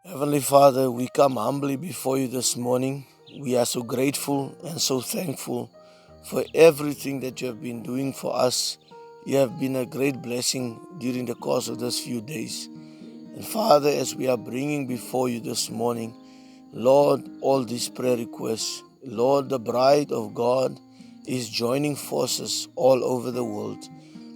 Heavenly Father, we come humbly before you this morning. We are so grateful and so thankful for everything that you have been doing for us. You have been a great blessing during the course of these few days. And Father, as we are bringing before you this morning, Lord, all these prayer requests, Lord, the bride of God is joining forces all over the world.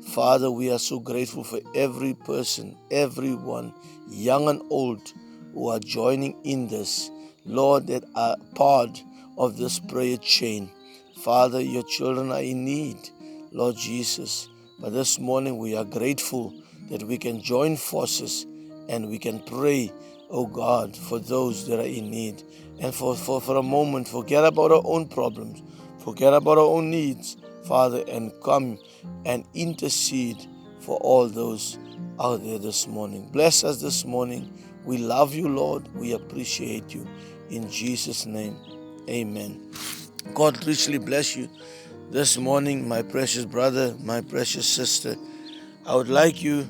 Father, we are so grateful for every person, everyone, young and old, who are joining in this, Lord, that are part of this prayer chain. Father, your children are in need, Lord Jesus. But this morning we are grateful that we can join forces and we can pray, oh God, for those that are in need. And for a moment, forget about our own problems, forget about our own needs, Father, and come and intercede for all those out there this morning. Bless us this morning. We love you, Lord. We appreciate you. In Jesus' name, amen. God richly bless you this morning, my precious brother, my precious sister. I would like you,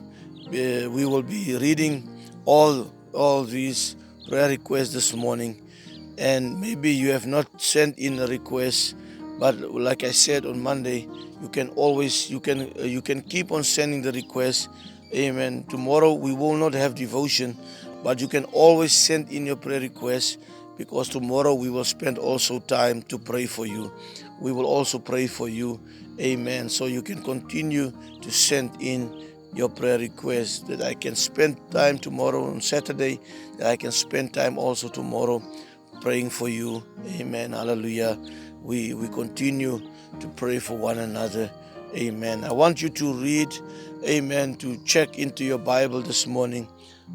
we will be reading all these prayer requests this morning. And maybe you have not sent in a request, but like I said on Monday, you can keep on sending the request. Amen. Tomorrow we will not have devotion, but you can always send in your prayer requests, because tomorrow we will spend also time to pray for you. We will also pray for you. Amen. So you can continue to send in your prayer requests, that I can spend time tomorrow on Saturday, that I can spend time also tomorrow praying for you. Amen. Hallelujah. We continue to pray for one another. Amen. I want you to read, amen, to check into your Bible this morning.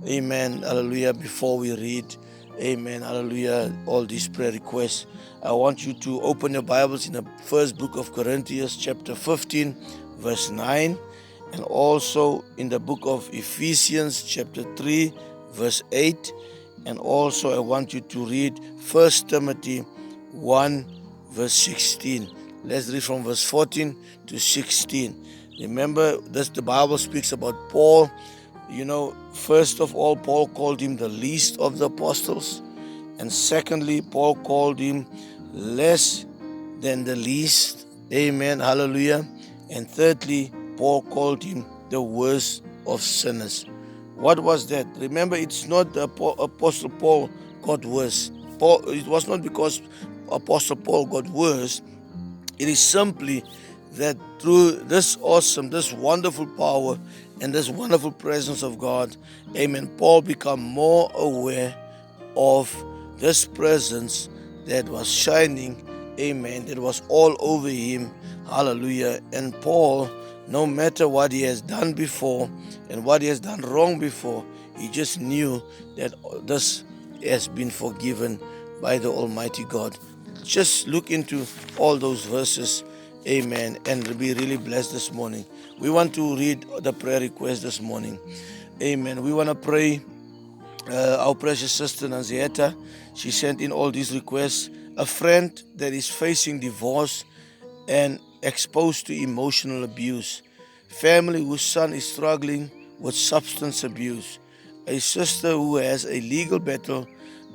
Amen. Hallelujah. Before we read, amen, hallelujah, all these prayer requests, I want you to open your Bibles in the first book of Corinthians, chapter 15, verse 9, and also in the book of Ephesians, chapter 3, verse 8. And also I want you to read 1 Timothy 1, verse 16. Let's read from verse 14 to 16. Remember, the Bible speaks about Paul. First of all, Paul called him the least of the apostles. And secondly, Paul called him less than the least. Amen. Hallelujah. And thirdly, Paul called him the worst of sinners. What was that? Remember, it's not the Apostle Paul got worse. It was not because Apostle Paul got worse. It is simply that through this awesome, this wonderful power and this wonderful presence of God, amen, Paul became more aware of this presence that was shining, amen, that was all over him. Hallelujah. And Paul, no matter what he has done before and what he has done wrong before, he just knew that this has been forgiven by the Almighty God. Just look into all those verses, amen, and be really blessed this morning. We want to read the prayer request this morning. Amen. We want to pray. Our precious sister Nazieta, she sent in all these requests. A friend that is facing divorce and exposed to emotional abuse. Family whose son is struggling with substance abuse. A sister who has a legal battle,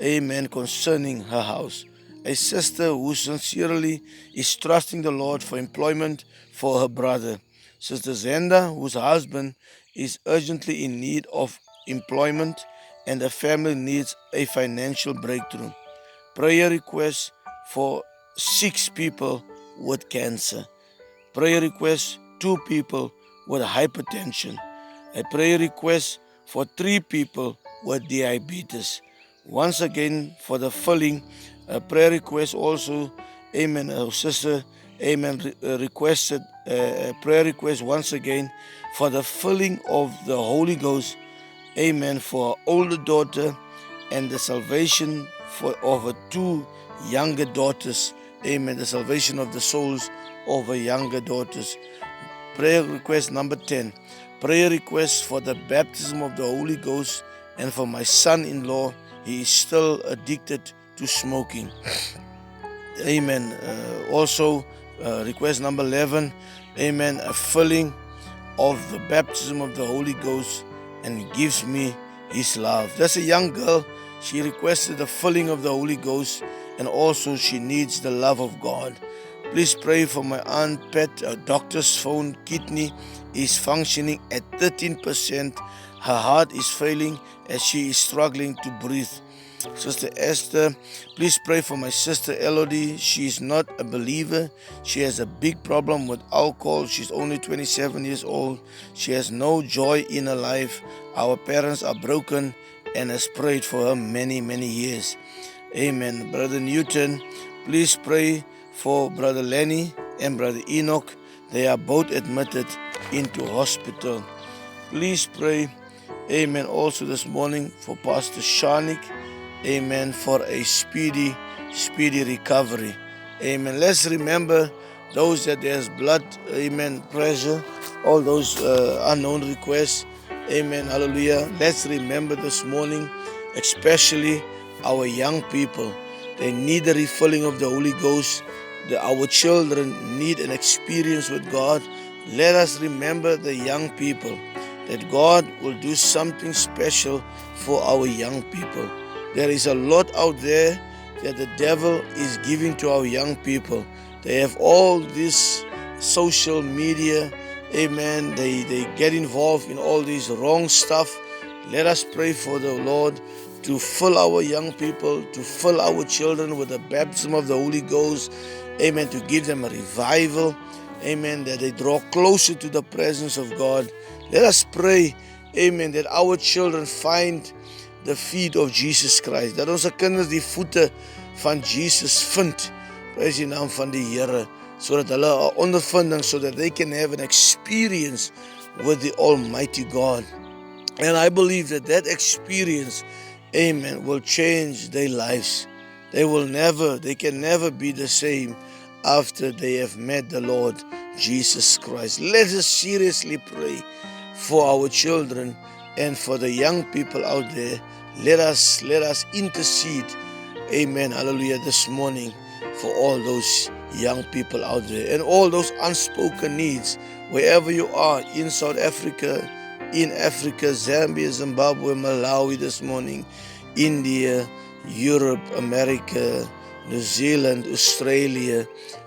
amen, concerning her house. A sister who sincerely is trusting the Lord for employment for her brother. Sister Zenda, whose husband is urgently in need of employment and the family needs a financial breakthrough. Prayer requests for 6 people with cancer. Prayer request 2 people with hypertension. A prayer request for 3 people with diabetes. Once again, for the filling, a prayer request also, amen, our sister, amen, requested a prayer request once again for the filling of the Holy Ghost, amen, for our older daughter and the salvation of her 2 younger daughters. Amen. The salvation of the souls of her younger daughters. Prayer request number 10. Prayer request for the baptism of the Holy Ghost and for my son-in-law. He is still addicted to smoking. Amen. Also, request number 11. Amen. A filling of the baptism of the Holy Ghost, and He gives me His love. There's a young girl. She requested the filling of the Holy Ghost, and also she needs the love of God. Please pray for my Aunt Pat. A doctor's phone kidney is functioning at 13%. Her heart is failing as she is struggling to breathe. Sister Esther, please pray for my sister Elodie. She is not a believer. She has a big problem with alcohol. She's only 27 years old. She has no joy in her life. Our parents are broken and has prayed for her many years. Amen. Brother Newton, please pray for Brother Lenny and Brother Enoch. They are both admitted into hospital. Please pray, amen, also this morning for Pastor Shanik, amen, for a speedy recovery. Amen. Let's remember those that there's blood, amen, pressure, all those unknown requests. Amen. Hallelujah. Let's remember this morning, especially our young people. They need the refilling of the Holy Ghost. Our children need an experience with God. Let us remember the young people, that God will do something special for our young people. There is a lot out there that the devil is giving to our young people. They have all this social media. Amen. They get involved in all this wrong stuff. Let us pray for the Lord to fill our young people, to fill our children with the baptism of the Holy Ghost. Amen. To give them a revival. Amen. That they draw closer to the presence of God. Let us pray. Amen. That our children find the feet of Jesus Christ. Dat onze kinders die voete van Jesus vind. Prys die naam van die Here. Sodat hulle 'n ondervinding, so that they can have an experience with the Almighty God. And I believe that experience, amen, will change their lives. They can never be the same after they have met the Lord Jesus Christ. Let us seriously pray for our children and for the young people out there. Let us intercede, amen, hallelujah, this morning for all those young people out there and all those unspoken needs, wherever you are, in South Africa, in Africa, Zambia, Zimbabwe, Malawi this morning, India, Europe, America, New Zealand, Australia,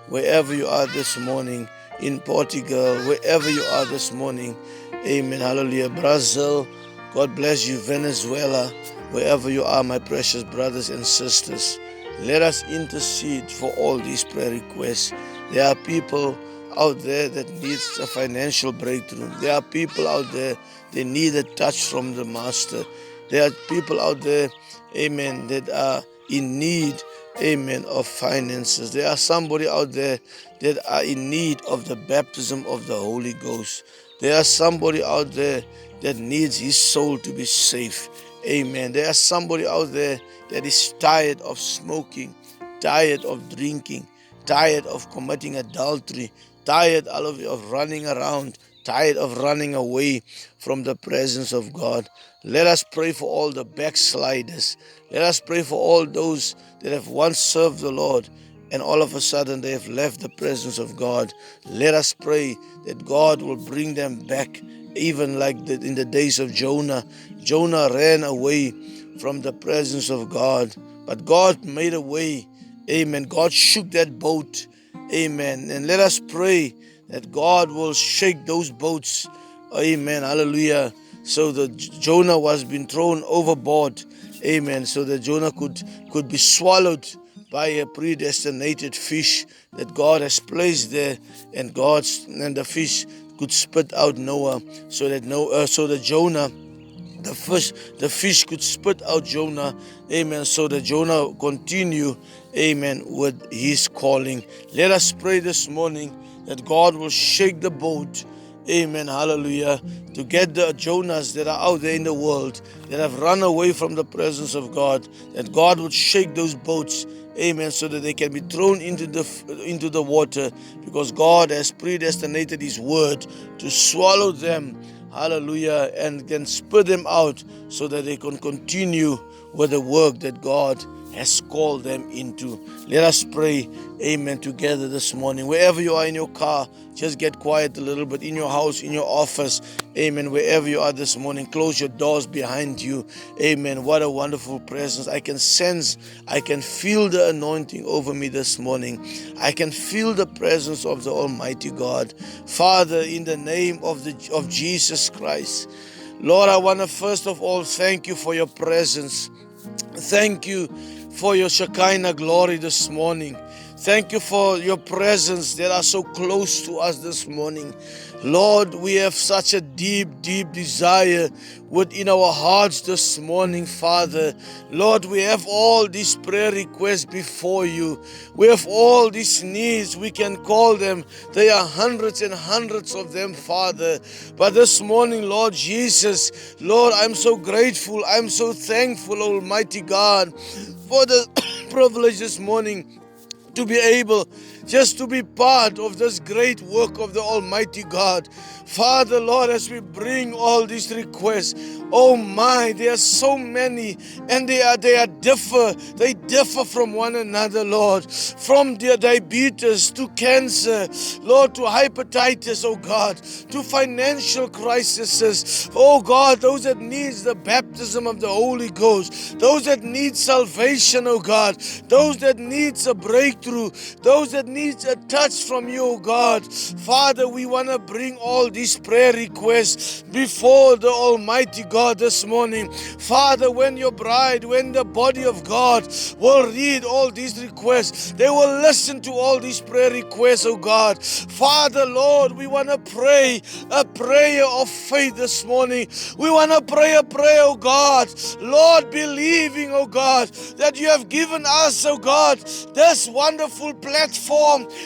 wherever you are this morning, in Portugal, wherever you are this morning, amen, hallelujah, Brazil, God bless you, Venezuela, wherever you are, my precious brothers and sisters. Let us intercede for all these prayer requests. There are people out there that need a financial breakthrough. There are people out there that need a touch from the Master. There are people out there, amen, that are in need, amen, of finances. There are somebody out there that are in need of the baptism of the Holy Ghost. There are somebody out there that needs his soul to be saved. Amen. There is somebody out there that is tired of smoking, tired of drinking, tired of committing adultery, tired of running around, tired of running away from the presence of God. Let us pray for all the backsliders. Let us pray for all those that have once served the Lord and all of a sudden they have left the presence of God. Let us pray that God will bring them back, even like in the days of Jonah. Jonah ran away from the presence of God, but God made a way. Amen. God shook that boat. Amen. And let us pray that God will shake those boats. Amen. Hallelujah. So that Jonah was being thrown overboard. Amen. So that Jonah could be swallowed by a predestinated fish that God has placed there, and the fish could spit out Noah, so that Jonah, the fish could spit out Jonah, amen, so that Jonah continue, amen, with his calling. Let us pray this morning that God will shake the boat, amen, hallelujah, to get the Jonahs that are out there in the world that have run away from the presence of God, that God would shake those boats, amen, so that they can be thrown into the water, because God has predestinated his word to swallow them, hallelujah, and can spit them out so that they can continue with the work that God has called them into. Let us pray, amen, together this morning. Wherever you are in your car, just get quiet a little bit. In your house, in your office, amen, wherever you are this morning, close your doors behind you. Amen. What a wonderful presence. I can sense, I can feel the anointing over me this morning. I can feel the presence of the Almighty God. Father, in the name of Jesus Christ, Lord, I want to first of all thank you for your presence. Thank you for your Shekinah glory this morning. Thank you for your presence that are so close to us this morning. Lord, we have such a deep, deep desire within our hearts this morning, Father. Lord, we have all these prayer requests before you. We have all these needs. We can call them. There are hundreds and hundreds of them, Father. But this morning, Lord Jesus, Lord, I'm so grateful. I'm so thankful, Almighty God, for the privilege this morning to be able just to be part of this great work of the Almighty God. Father, Lord, as we bring all these requests, oh my, there are so many, and they differ from one another, Lord. From their diabetes to cancer, Lord, to hepatitis, oh God, to financial crises, oh God, those that needs the baptism of the Holy Ghost, those that need salvation, oh God, those that needs a breakthrough, those that needs a touch from you, oh God. Father, we want to bring all these prayer requests before the Almighty God this morning. Father, when your bride, when the body of God will read all these requests, they will listen to all these prayer requests, oh God. Father, Lord, we want to pray a prayer of faith this morning. We want to pray a prayer, oh God. Lord, believing, oh God, that you have given us, oh God, this wonderful platform.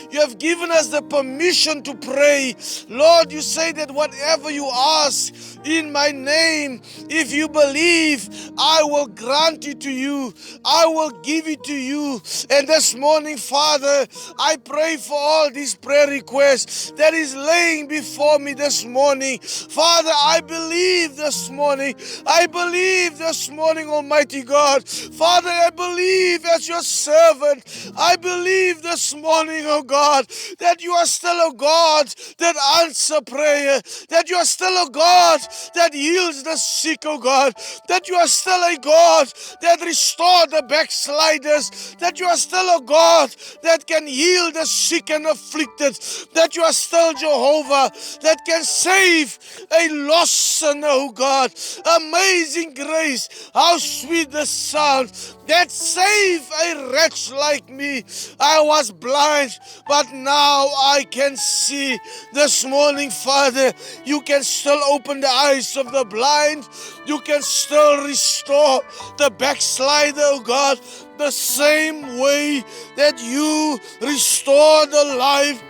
You have given us the permission to pray. Lord, you say that whatever you ask in my name, if you believe, I will grant it to you. I will give it to you. And this morning, Father, I pray for all these prayer requests that is laying before me this morning. Father, I believe this morning. I believe this morning, Almighty God. Father, I believe as your servant. I believe this morning, oh God, that you are still a God that answers prayer, that you are still a God that heals the sick, oh God, that you are still a God that restores the backsliders, that you are still a God that can heal the sick and afflicted, that you are still Jehovah that can save a lost sinner, oh God. Amazing grace, how sweet the sound that saved a wretch like me. I was blind, but now I can see. This morning, Father, you can still open the eyes of the blind. You can still restore the backslider, oh God, the same way that you restore the life,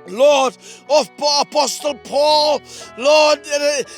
Lord, of Apostle Paul. Lord,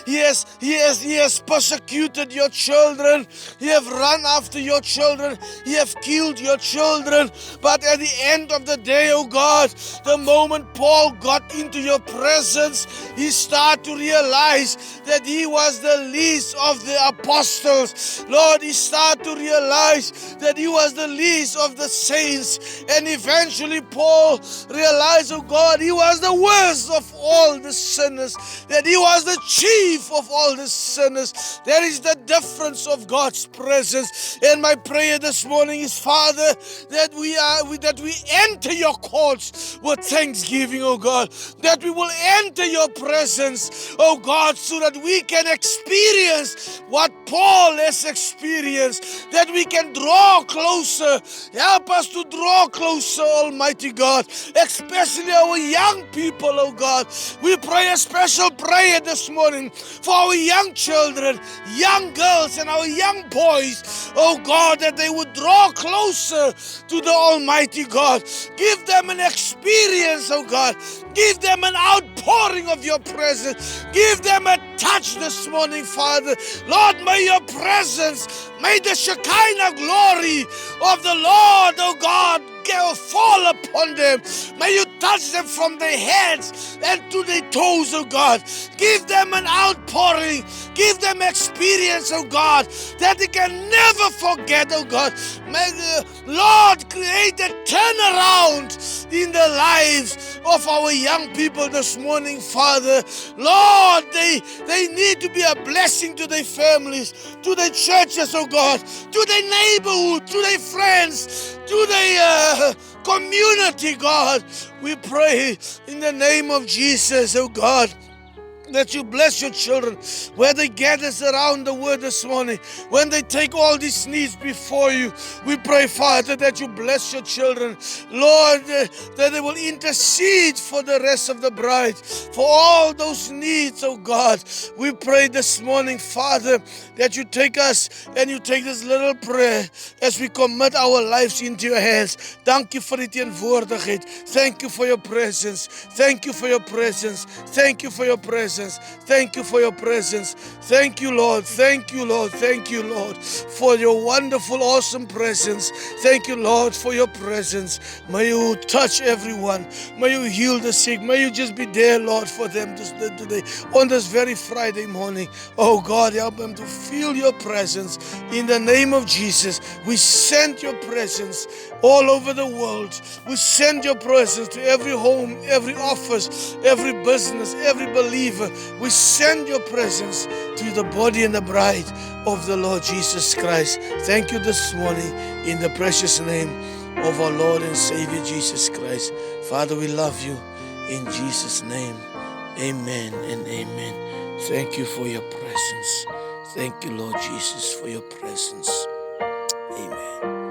he has persecuted your children. He have run after your children. He have killed your children. But at the end of the day, oh God, the moment Paul got into your presence, he started to realize that he was the least of the apostles. Lord, he started to realize that he was the least of the saints. And eventually Paul realized, oh God, he was the worst of all the sinners, that he was the chief of all the sinners. There is the difference of God's presence. And my prayer this morning is, Father, that we enter your courts with thanksgiving, oh God, that we will enter your presence, oh God, so that we can experience what Paul has experienced, that we can draw closer. Help us to draw closer, Almighty God, especially our young people, oh God. We pray a special prayer this morning for our young children, young girls, and our young boys, oh God, that they would draw closer to the Almighty God. Give them an experience, oh God. Give them an outpouring of your presence. Give them a touch this morning, Father. Lord, may your presence, may the Shekinah glory of the Lord, oh God, fall upon them. May you touch them from their heads and to their toes, oh God. Give them an outpouring. Give them experience, oh God, that they can never never forget, oh God. May the Lord create a turnaround in the lives of our young people this morning, Father. Lord, they need to be a blessing to their families, to their churches, oh God, to their neighborhood, to their friends, to their community, God. We pray in the name of Jesus, oh God, that you bless your children where they gather around the word this morning. When they take all these needs before you, we pray, Father, that you bless your children. Lord, that they will intercede for the rest of the bride, for all those needs, oh God. We pray this morning, Father, that you take us and you take this little prayer as we commit our lives into your hands. Thank you for die teenwoordigheid. Thank you for your presence. Thank you for your presence. Thank you for your presence. Thank you for your presence. Thank you, Lord. Thank you, Lord. Thank you, Lord, for your wonderful, awesome presence. Thank you, Lord, for your presence. May you touch everyone. May you heal the sick. May you just be there, Lord, for them today, on this very Friday morning. Oh God, help them to feel your presence. In the name of Jesus, we send your presence all over the world. We send your presence to every home, every office, every business, every believer. We send your presence to the body and the bride of the Lord Jesus Christ. Thank you this morning in the precious name of our Lord and Savior Jesus Christ. Father, we love you in Jesus' name. Amen and amen. Thank you for your presence. Thank you, Lord Jesus, for your presence. Amen.